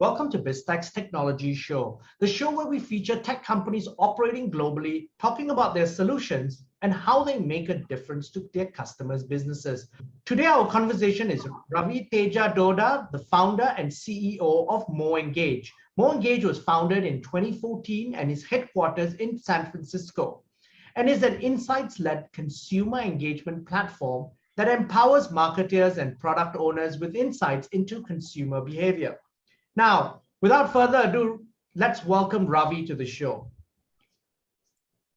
Welcome to Biztech Technology Show, the show where we feature tech companies operating globally, talking about their solutions and how they make a difference to their customers' businesses. Today, our conversation is Raviteja Dodda, the founder and CEO of MoEngage. MoEngage was founded in 2014 and is headquarters in San Francisco, and is an insights-led consumer engagement platform that empowers marketers and product owners with insights into consumer behavior. Now, without further ado, let's welcome Ravi to the show.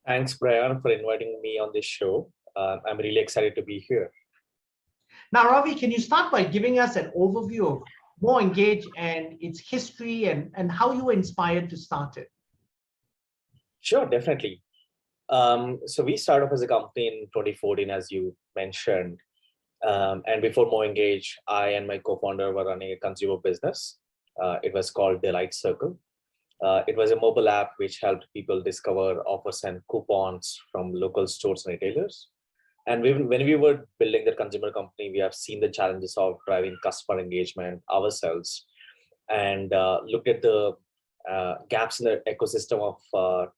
Thanks, Brian, for inviting me on this show. I'm really excited to be here. Now, Ravi, can you start by giving us an overview of MoEngage and its history and how you were inspired to start it? Sure, definitely. So we started off as a company in 2014, as you mentioned. And before MoEngage, I and my co-founder were running a consumer business. It was called Delight Circle. It was a mobile app which helped people discover offers and coupons from local stores and retailers. And when we were building the consumer company, we have seen the challenges of driving customer engagement ourselves and looked at the gaps in the ecosystem of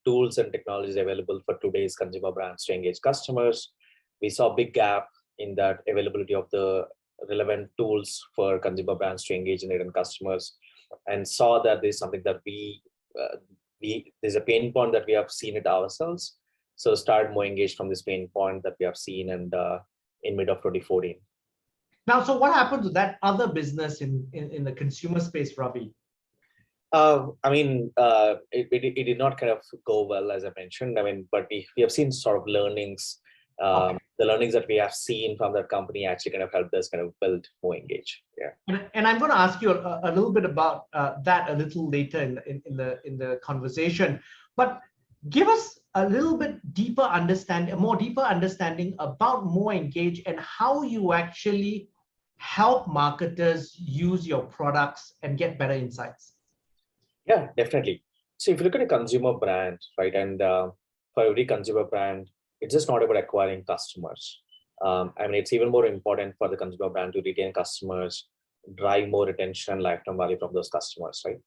tools and technologies available for today's consumer brands to engage customers. We saw a big gap in that availability of the relevant tools for consumer brands to engage in their customers, and saw that there's something that there's a pain point that we have seen it ourselves. So started MoEngage from this pain point that we have seen, and in mid of 2014. Now, so what happened to that other business in the consumer space, Ravi? It did not kind of go well, as I mentioned. But we have seen sort of learnings. Okay. The learnings that we have seen from that company actually kind of helped us kind of build MoEngage. Yeah. And I'm going to ask you a little bit about that a little later in the conversation. But give us a little bit deeper understanding, a more deeper understanding about MoEngage and how you actually help marketers use your products and get better insights. Yeah, definitely. So if you look at a consumer brand, right, and for every consumer brand, it's just not about acquiring customers. It's even more important for the consumer brand to retain customers, drive more retention, lifetime value from those customers, right?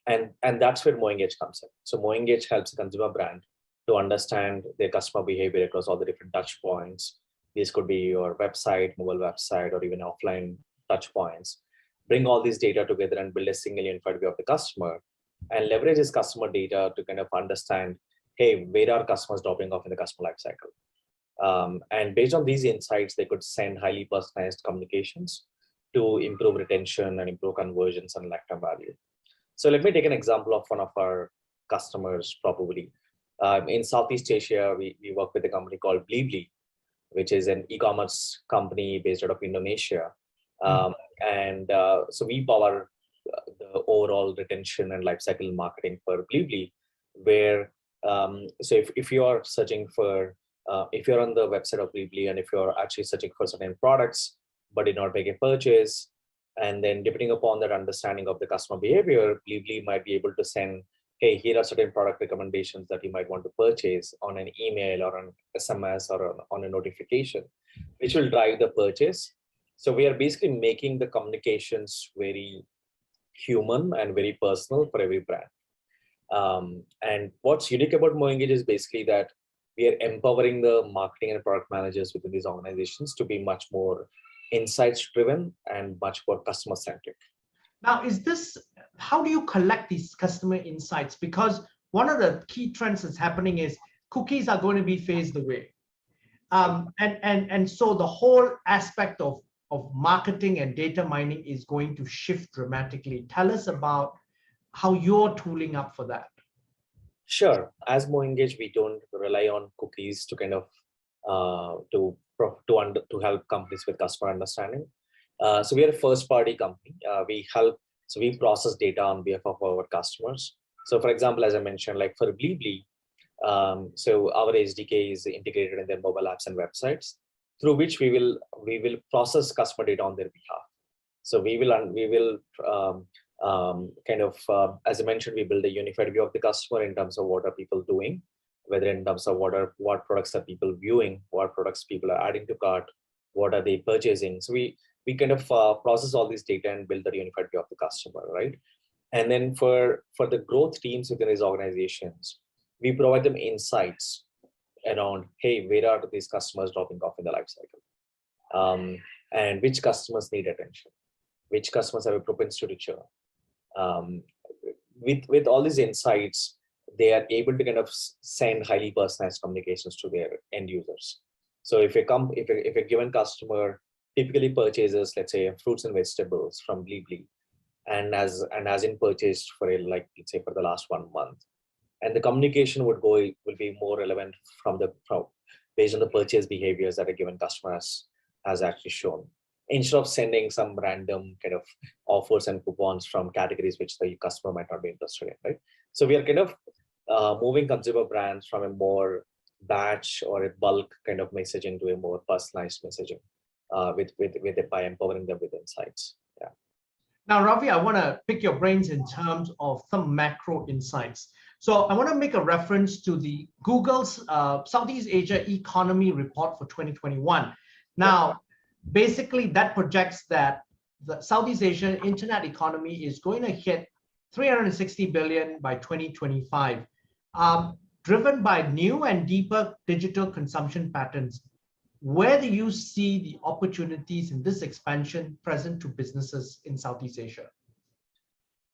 And that's where MoEngage comes in. So MoEngage helps a consumer brand to understand their customer behavior across all the different touch points. This could be your website, mobile website, or even offline touch points. Bring all this data together and build a single unified view of the customer, and leverage this customer data to kind of understand, hey, where are customers dropping off in the customer lifecycle? And based on these insights, they could send highly personalized communications to improve retention and improve conversions and lifetime value. So let me take an example of one of our customers, probably. In Southeast Asia, we work with a company called Blibli, which is an e-commerce company based out of Indonesia. So we power the overall retention and lifecycle marketing for Blibli, where so if you are searching for, if you're on the website of Blibli and if you're actually searching for certain products, but did not make a purchase, and then depending upon that understanding of the customer behavior, Blibli might be able to send, hey, here are certain product recommendations that you might want to purchase on an email or an SMS or on a notification, which will drive the purchase. So we are basically making the communications very human and very personal for every brand. And what's unique about MoEngage is basically that we are empowering the marketing and product managers within these organizations to be much more insights driven and much more customer centric. Now, how do you collect these customer insights? Because one of the key trends that's happening is cookies are going to be phased away. And so the whole aspect of marketing and data mining is going to shift dramatically. Tell us about how you're tooling up for that. Sure. As MoEngage, we don't rely on cookies to kind of to help companies with customer understanding. So we are a first-party company. We process data on behalf of our customers. So, for example, as I mentioned, like for Blibli, so our SDK is integrated in their mobile apps and websites, through which we will process customer data on their behalf. So we will as I mentioned, we build a unified view of the customer in terms of what are people doing, whether in terms of what products are people viewing, what products people are adding to cart, what are they purchasing. So we we kind of process all this data and build the unified view of the customer, right? And then for the growth teams within these organizations, we provide them insights around, hey, where are these customers dropping off in the life cycle? And which customers need attention, which customers have a propensity to churn. With all these insights, they are able to kind of send highly personalized communications to their end users. So if a given customer typically purchases, let's say, fruits and vegetables from Blibli, and hasn't purchased for let's say for the last 1 month, and the communication will be more relevant based on the purchase behaviors that a given customer has actually shown, instead of sending some random kind of offers and coupons from categories which the customer might not be interested in, right? So we are kind of moving consumer brands from a more batch or a bulk kind of messaging to a more personalized messaging by empowering them with insights. Yeah. Now, Ravi, I want to pick your brains in terms of some macro insights. So I want to make a reference to the Google's Southeast Asia e-conomy report for 2021. Now, basically that projects that the Southeast Asian internet economy is going to hit 360 billion by 2025, driven by new and deeper digital consumption patterns. Where do you see the opportunities in this expansion present to businesses in Southeast Asia?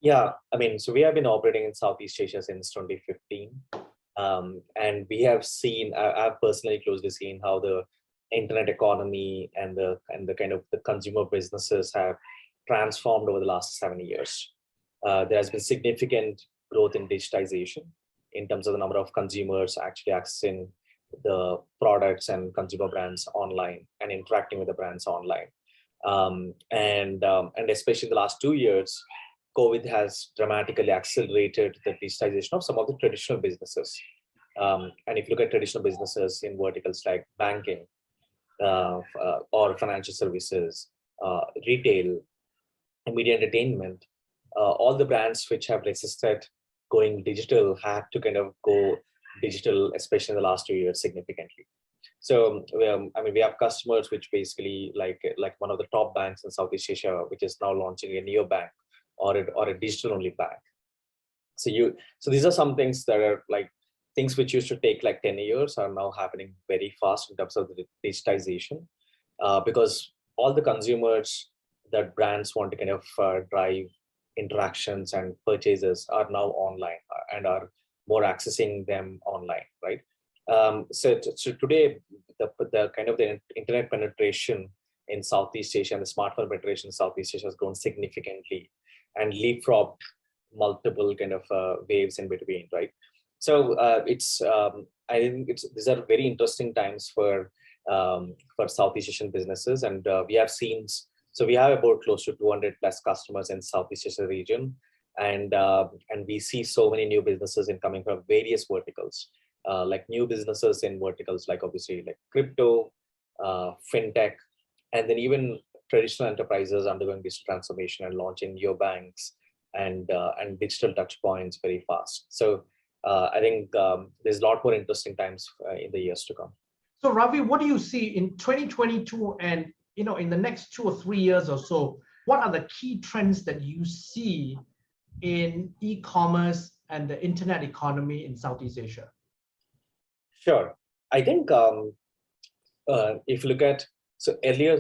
Yeah, I mean, so we have been operating in Southeast Asia since 2015. And we have seen, I've personally closely seen how the internet economy and the kind of the consumer businesses have transformed over the last 7 years. There has been significant growth in digitization in terms of the number of consumers actually accessing the products and consumer brands online and interacting with the brands online. And especially in the last 2 years, COVID has dramatically accelerated the digitization of some of the traditional businesses. And if you look at traditional businesses in verticals like banking or financial services, retail, and media entertainment, all the brands which have resisted going digital had to kind of go digital, especially in the last 2 years, significantly. So, I mean, we have customers which basically like one of the top banks in Southeast Asia, which is now launching a neobank or a digital-only bank. So these are some things that are like things which used to take like 10 years are now happening very fast in terms of the digitization, because all the consumers that brands want to kind of drive interactions and purchases are now online and are more accessing them online, right? So today, the kind of the internet penetration in Southeast Asia and the smartphone penetration in Southeast Asia has grown significantly and leapfrogged multiple kind of waves in between, right? So I think these are very interesting times for Southeast Asian businesses, and we have seen. So we have about close to 200 plus customers in Southeast Asia region, and we see so many new businesses coming from various verticals, like new businesses in verticals like obviously like crypto, fintech, and then even traditional enterprises undergoing digital transformation and launching neobanks and digital touch points very fast. So I think there's a lot more interesting times in the years to come. So Ravi, what do you see in 2022 and in the next 2 or 3 years or so? What are the key trends that you see in e-commerce and the internet economy in Southeast Asia? Sure. I think if you look at, so earlier,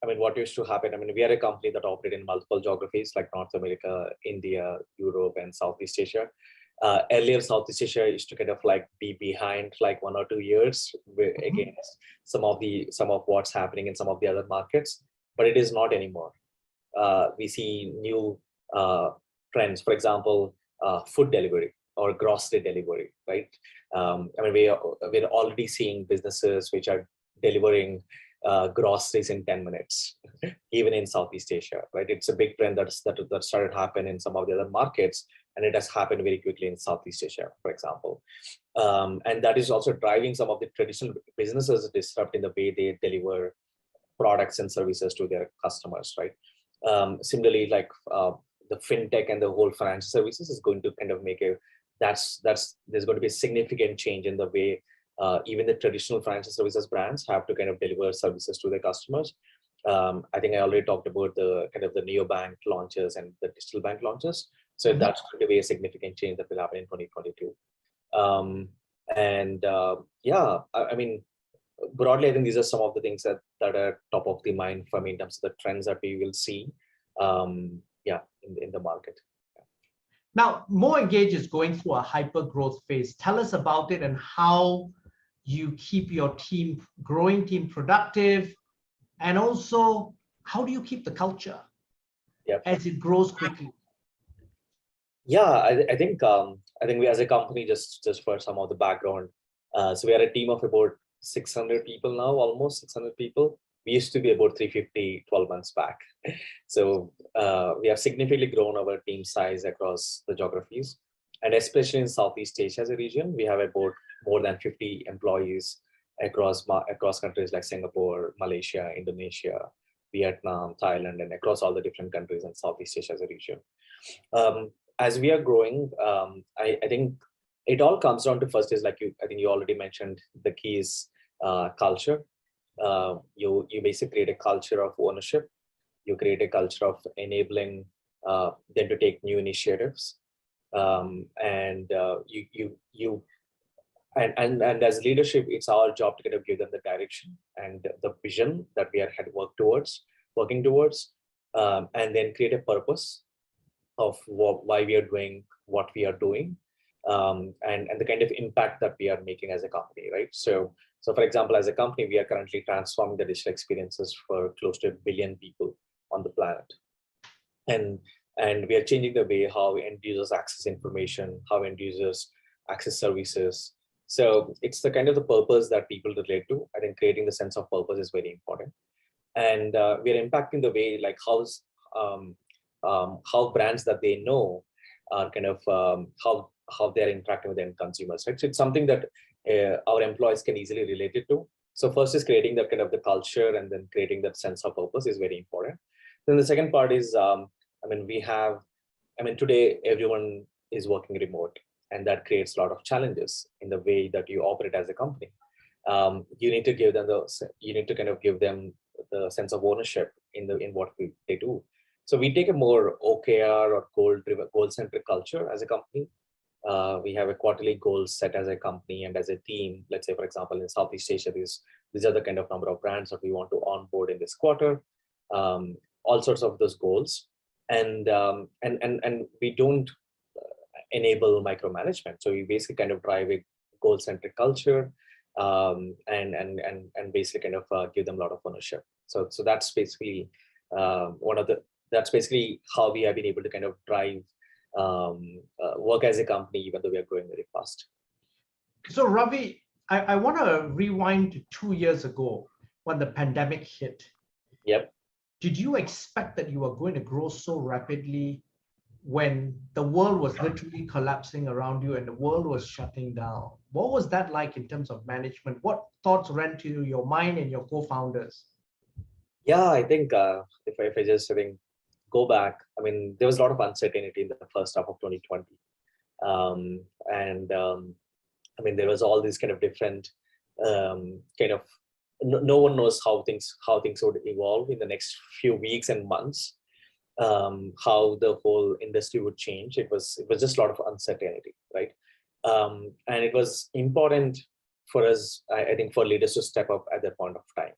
I mean, what used to happen, I mean, we are a company that operates in multiple geographies like North America, India, Europe, and Southeast Asia. Earlier, Southeast Asia used to kind of like be behind like 1 or 2 years against some of what's happening in some of the other markets, but it is not anymore. We see new trends, for example, food delivery or grocery delivery, right? I mean, we're already seeing businesses which are delivering groceries in 10 minutes, even in Southeast Asia, right? It's a big trend that started happening in some of the other markets, and it has happened very quickly in Southeast Asia, for example. And that is also driving some of the traditional businesses disrupt in the way they deliver products and services to their customers, right? Similarly, like the fintech and the whole financial services is going to kind of make there's going to be a significant change in the way even the traditional financial services brands have to kind of deliver services to their customers. I think I already talked about the kind of the neobank launches and the digital bank launches. So that's going to be a significant change that will happen in 2022. Yeah, I mean, broadly, I think these are some of the things that are top of the mind for me in terms of the trends that we will see, yeah, in the market. Now, MoEngage is going through a hyper growth phase. Tell us about it and how you keep your growing team productive, and also how do you keep the culture as it grows quickly? Yeah, I think we as a company, just for some of the background, so we are a team of about 600 people now, almost 600 people. We used to be about 350 12 months back. So we have significantly grown our team size across the geographies, and especially in Southeast Asia as a region, we have about more than 50 employees across countries like Singapore, Malaysia, Indonesia, Vietnam, Thailand, and across all the different countries in Southeast Asia as a region. As we are growing, I think it all comes down to first is I think you already mentioned the key is culture. You basically create a culture of ownership. You create a culture of enabling them to take new initiatives, and as leadership, it's our job to kind of give them the direction and the vision that we are working towards, and then create a purpose of why we are doing what we are doing, and the kind of impact that we are making as a company, right? So for example, as a company, we are currently transforming the digital experiences for close to 1 billion people on the planet, and we are changing the way how end users access information, how end users access services. So it's the kind of the purpose that people relate to. I think creating the sense of purpose is very important, and we are impacting the way how brands that they know are kind of how they're interacting with end consumers, right? So it's something that our employees can easily relate it to. So first is creating that kind of the culture, and then creating that sense of purpose is very important. Then the second part is, today everyone is working remote, and that creates a lot of challenges in the way that you operate as a company. You need to give them the sense of ownership in what they do. So we take a more OKR or goal-centric culture as a company. We have a quarterly goal set as a company and as a team. Let's say, for example, in Southeast Asia, these are the kind of number of brands that we want to onboard in this quarter. All sorts of those goals, and we don't enable micromanagement. So we basically kind of drive a goal-centric culture, and basically kind of give them a lot of ownership. So that's basically that's basically how we have been able to kind of drive work as a company, even though we are growing very fast. So Ravi, I want to rewind to 2 years ago when the pandemic hit. Yep. Did you expect that you were going to grow so rapidly when the world was literally collapsing around you and the world was shutting down? What was that like in terms of management? What thoughts ran to your mind and your co-founders? Yeah, I think if I just go back, there was a lot of uncertainty in the first half of 2020. There was all these kind of different no one knows how things would evolve in the next few weeks and months, how the whole industry would change. It was just a lot of uncertainty, right? And it was important for us, I think, for leaders to step up at that point of time.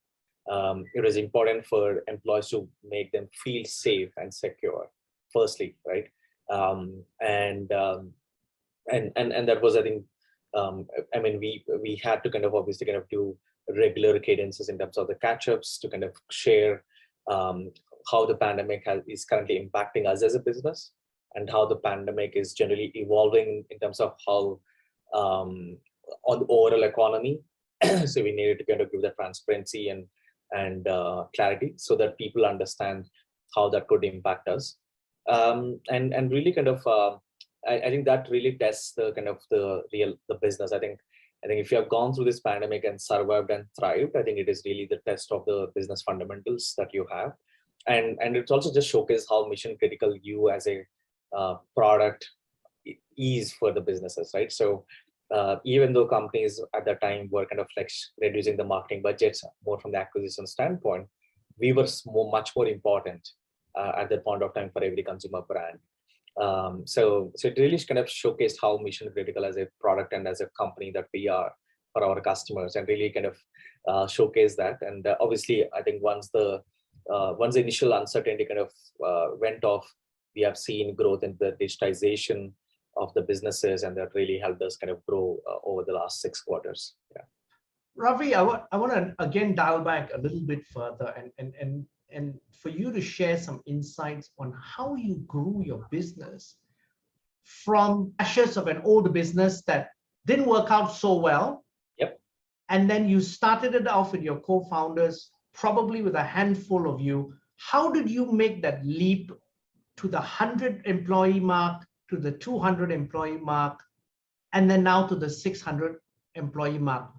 It was important for employees to make them feel safe and secure, firstly, right? And that was, I think, we had to kind of obviously kind of do regular cadences in terms of the catch-ups to kind of share how the pandemic is currently impacting us as a business, and how the pandemic is generally evolving in terms of how on the overall economy. So we needed to kind of give that transparency and clarity so that people understand how that could impact us, and really kind of I think that really tests the kind of the business. I think if you have gone through this pandemic and survived and thrived, I think it is really the test of the business fundamentals that you have, and it's also just showcase how mission critical you as a product is for the businesses, right? So even though companies at that time were kind of like reducing the marketing budgets more from the acquisition standpoint, we were much more important at that point of time for every consumer brand. So it really kind of showcased how mission critical as a product and as a company that we are for our customers, and really kind of showcase that. And obviously, I think once the initial uncertainty kind of went off, we have seen growth in the digitization of the businesses, and that really helped us kind of grow over the last 6 quarters. Yeah. Ravi, I want to again dial back a little bit further and for you to share some insights on how you grew your business from ashes of an old business that didn't work out so well. Yep. And then you started it off with your co-founders, probably with a handful of you. How did you make that leap to the 100 employee mark, to the 200 employee mark, and then now to the 600 employee mark?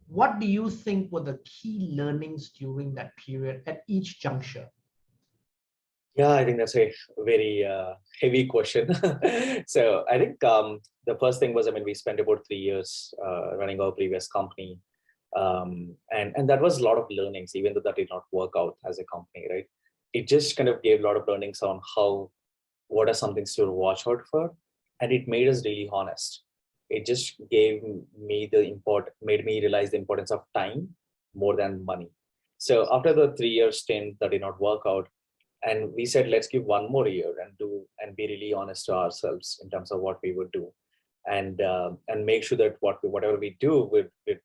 What do you think were the key learnings during that period at each juncture? Yeah, I think that's a very heavy question. So I think the first thing was, I mean, we spent about 3 years running our previous company. And that was a lot of learnings, even though that did not work out as a company, right? It just kind of gave a lot of learnings on what are some things to watch out for. And it made us really honest. It just made me realize the importance of time more than money. So after the 3-year stint that did not work out, and we said, let's give 1 more year and be really honest to ourselves in terms of what we would do, and make sure that whatever we do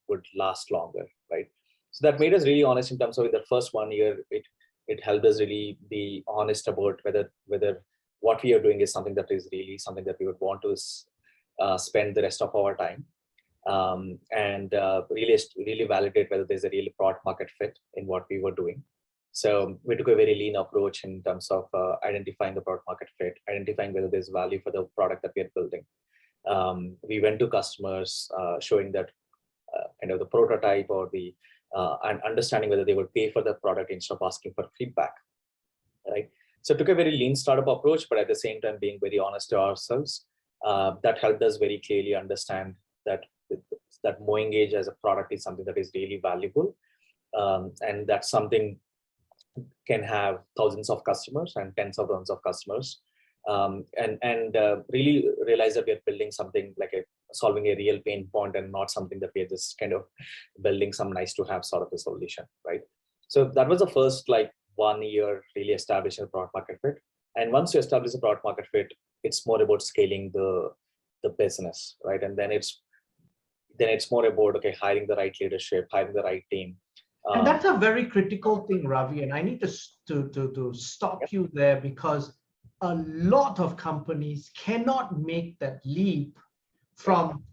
would last longer, right? So that made us really honest in terms of the first 1 year. It helped us really be honest about whether what we are doing is something that is really something that we would want to spend the rest of our time, and really validate whether there's a really product market fit in what we were doing. So we took a very lean approach in terms of identifying the product market fit, identifying whether there's value for the product that we are building. We went to customers, showing that kind of the prototype or and understanding whether they would pay for the product instead of asking for feedback, right? So took a very lean startup approach, but at the same time being very honest to ourselves. That helped us very clearly understand that MoEngage as a product is something that is really valuable, and that's something can have thousands of customers and tens of thousands of customers, and really realize that we are building something like solving a real pain point, and not something that we are just kind of building some nice to have sort of a solution, right? So that was the first 1 year really establishing the product market fit. And once you establish the product market fit, it's more about scaling the business, right? And then it's more about hiring the right leadership, hiring the right team. And that's a very critical thing, Ravi. And I need to stop you there, because a lot of companies cannot make that leap from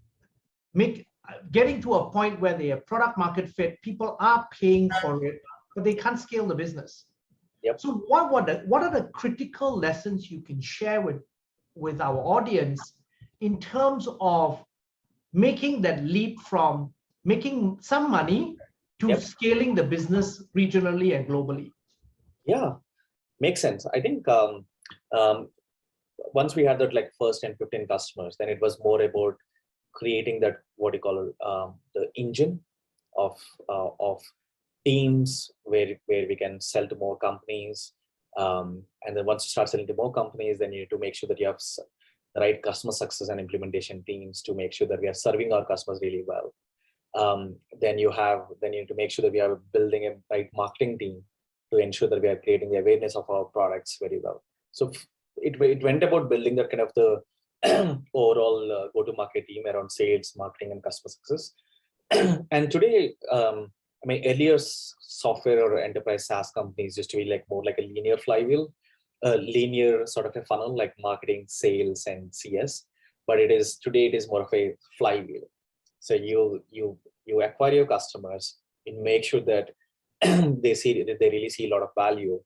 getting to a point where they have product market fit. People are paying for it, but they can't scale the business. Yep. So what are the critical lessons you can share with our audience in terms of making that leap from making some money to scaling the business regionally and globally? Yeah, makes sense. I think once we had that first 10, 15 customers, then it was more about creating that what you call the engine of teams where we can sell to more companies. And then once you start selling to more companies, then you need to make sure that you have the right customer success and implementation teams to make sure that we are serving our customers really well. Then you need to make sure that we are building a right marketing team to ensure that we are creating the awareness of our products very well. So it went about building that kind of the overall go-to-market team around sales, marketing, and customer success. And today, earlier software or enterprise SaaS companies used to be more like a linear flywheel, a linear sort of a funnel, like marketing, sales, and CS. But today it is more of a flywheel. So you acquire your customers and make sure that they really see a lot of value,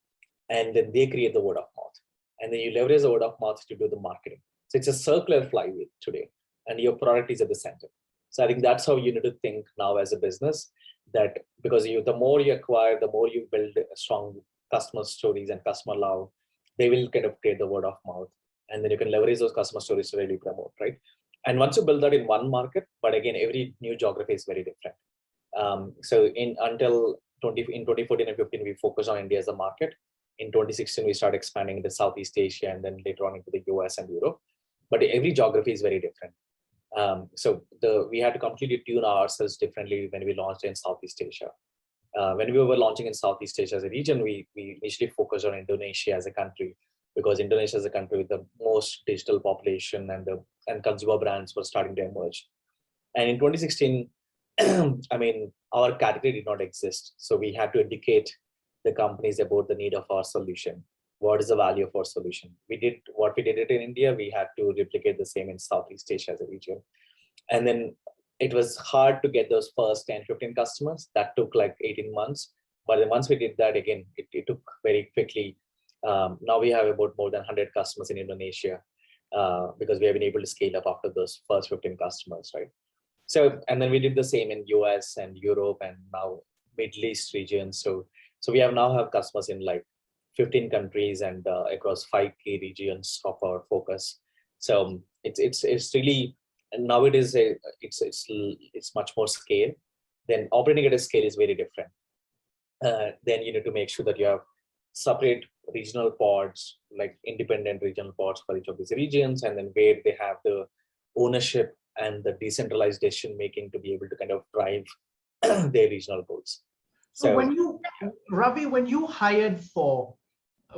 and then they create the word of mouth, and then you leverage the word of mouth to do the marketing. So it's a circular flywheel today, and your product is at the center. So I think that's how you need to think now as a business, that because the more you acquire, the more you build strong customer stories and customer love, they will kind of create the word of mouth, and then you can leverage those customer stories to really promote, right? And once you build that in one market, but again, every new geography is very different. So until in 2014 and 15, we focused on India as a market. In 2016, we started expanding into Southeast Asia and then later on into the US and Europe. But every geography is very different. So we had to completely tune ourselves differently when we launched in Southeast Asia. When we were launching in Southeast Asia as a region, we initially focused on Indonesia as a country, because Indonesia is a country with the most digital population, and consumer brands were starting to emerge. And in 2016, I mean, our category did not exist. So we had to educate the companies about the need of our solution. What is the value of our solution? We did what we did it in India. We had to replicate the same in Southeast Asia as a region. And then it was hard to get those first 10, 15 customers. That took like 18 months. But then once we did that, again, it took very quickly. Now we have about more than 100 customers in Indonesia because we have been able to scale up after those first 15 customers, right? So, and then we did the same in US and Europe and now Middle East region. So we now have customers in like 15 countries and across 5 key regions of our focus. So it's really, and now it's much more scale. Then operating at a scale is very different. Then you need to make sure that you have separate regional pods, like independent regional pods for each of these regions, and then where they have the ownership and the decentralized decision making to be able to kind of drive their regional goals. So when you, Ravi, when you hired for,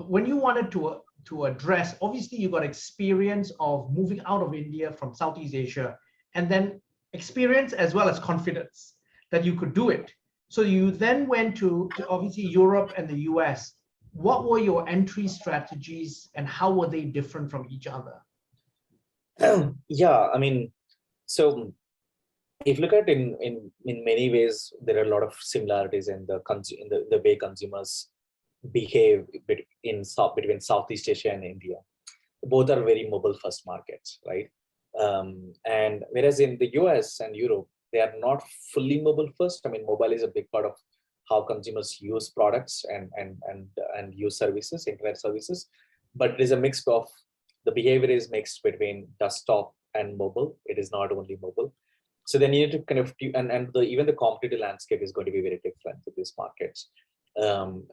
when you wanted to address, obviously you got experience of moving out of India from Southeast Asia, and then experience as well as confidence that you could do it. So you then went to obviously Europe and the US. What were your entry strategies and how were they different from each other? Yeah, I mean, so if you look at in many ways, there are a lot of similarities in the way consumers behave between Southeast Asia and India. Both are very mobile first markets, right? And whereas in the US and Europe, they are not fully mobile first. I mean, mobile is a big part of how consumers use products and use services, internet services. But it is a mix of, the behavior is mixed between desktop and mobile. It is not only mobile. So then you need to kind of, even the competitive landscape is going to be very different with these markets. And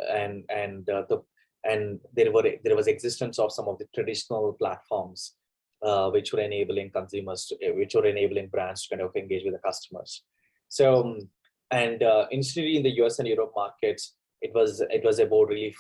there was existence of some of the traditional platforms which were enabling which were enabling brands to kind of engage with the customers. So initially in the US and Europe markets, it was about really,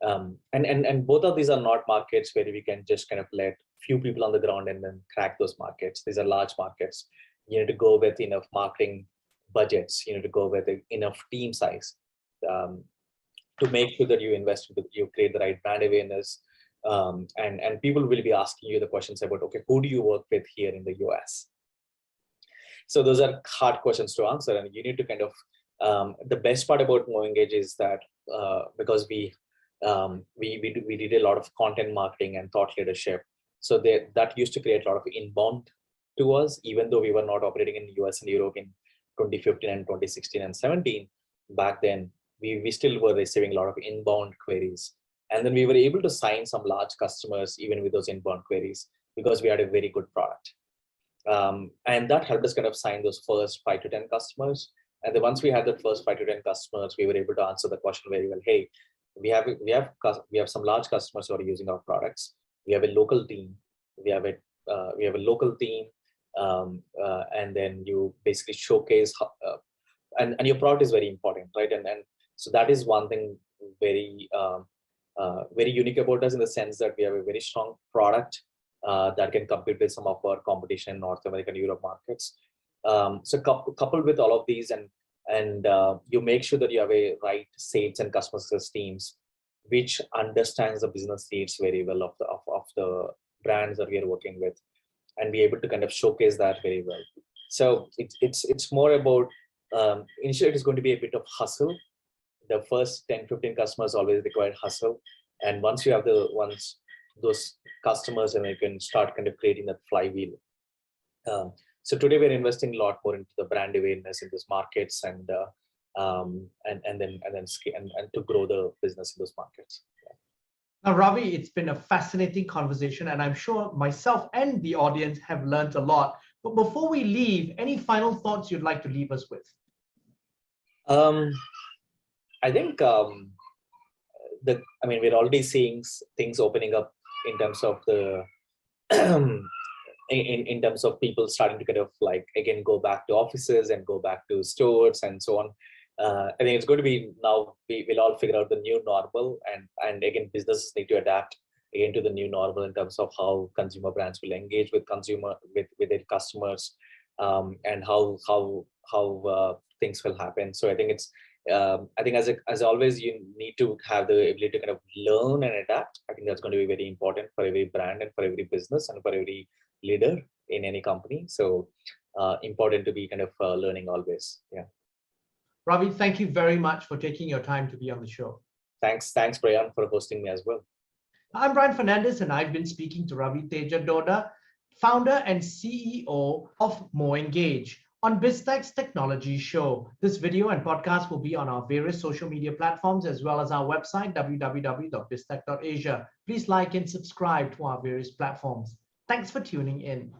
and both of these are not markets where we can just kind of let few people on the ground and then crack those markets. These are large markets. You need to go with enough marketing budgets. You need to go with enough team size to make sure that you invest, you create the right brand awareness, and people will be asking you the questions about, okay, who do you work with here in the US? So those are hard questions to answer, and you need to kind of, the best part about MoEngage is that because we did a lot of content marketing and thought leadership, so that used to create a lot of inbound to us, even though we were not operating in the US and Europe in 2015 and 2016 and 17. Back then, we still were receiving a lot of inbound queries. And then we were able to sign some large customers even with those inbound queries because we had a very good product. And that helped us kind of sign those first 5 to 10 customers. And then once we had the first 5 to 10 customers, we were able to answer the question very well. Hey, we have some large customers who are using our products. We have a local team. We have a local team, and then you basically showcase and your product is very important, right? And so that is one thing very unique about us, in the sense that we have a very strong product that can compete with some of our competition in North America and Europe markets. So coupled with all of these, and you make sure that you have a right sales and customer success teams which understands the business needs very well of the brands that we are working with, and be able to kind of showcase that very well. So it's more about, initially it is going to be a bit of hustle. The first 10, 15 customers always require hustle. And once you have those customers, and you can start kind of creating that flywheel. So today we're investing a lot more into the brand awareness in those markets, and to grow the business in those markets. Now, Ravi, it's been a fascinating conversation, and I'm sure myself and the audience have learned a lot. But before we leave, any final thoughts you'd like to leave us with? I think we're already seeing things opening up in terms of the in terms of people starting to kind of like again go back to offices and go back to stores and so on. I think it's going to be now we'll all figure out the new normal, and again businesses need to adapt again to the new normal in terms of how consumer brands will engage with with their customers, and how things will happen. So I think it's I think as always, you need to have the ability to kind of learn and adapt. I think that's going to be very important for every brand and for every business and for every leader in any company. So important to be kind of learning always. Yeah. Ravi, thank you very much for taking your time to be on the show. Thanks, Brian, for hosting me as well. I'm Brian Fernandez, and I've been speaking to Raviteja Dodda, founder and CEO of MoEngage, on Biztech Technology Show. This video and podcast will be on our various social media platforms as well as our website, www.biztech.asia. Please like and subscribe to our various platforms. Thanks for tuning in.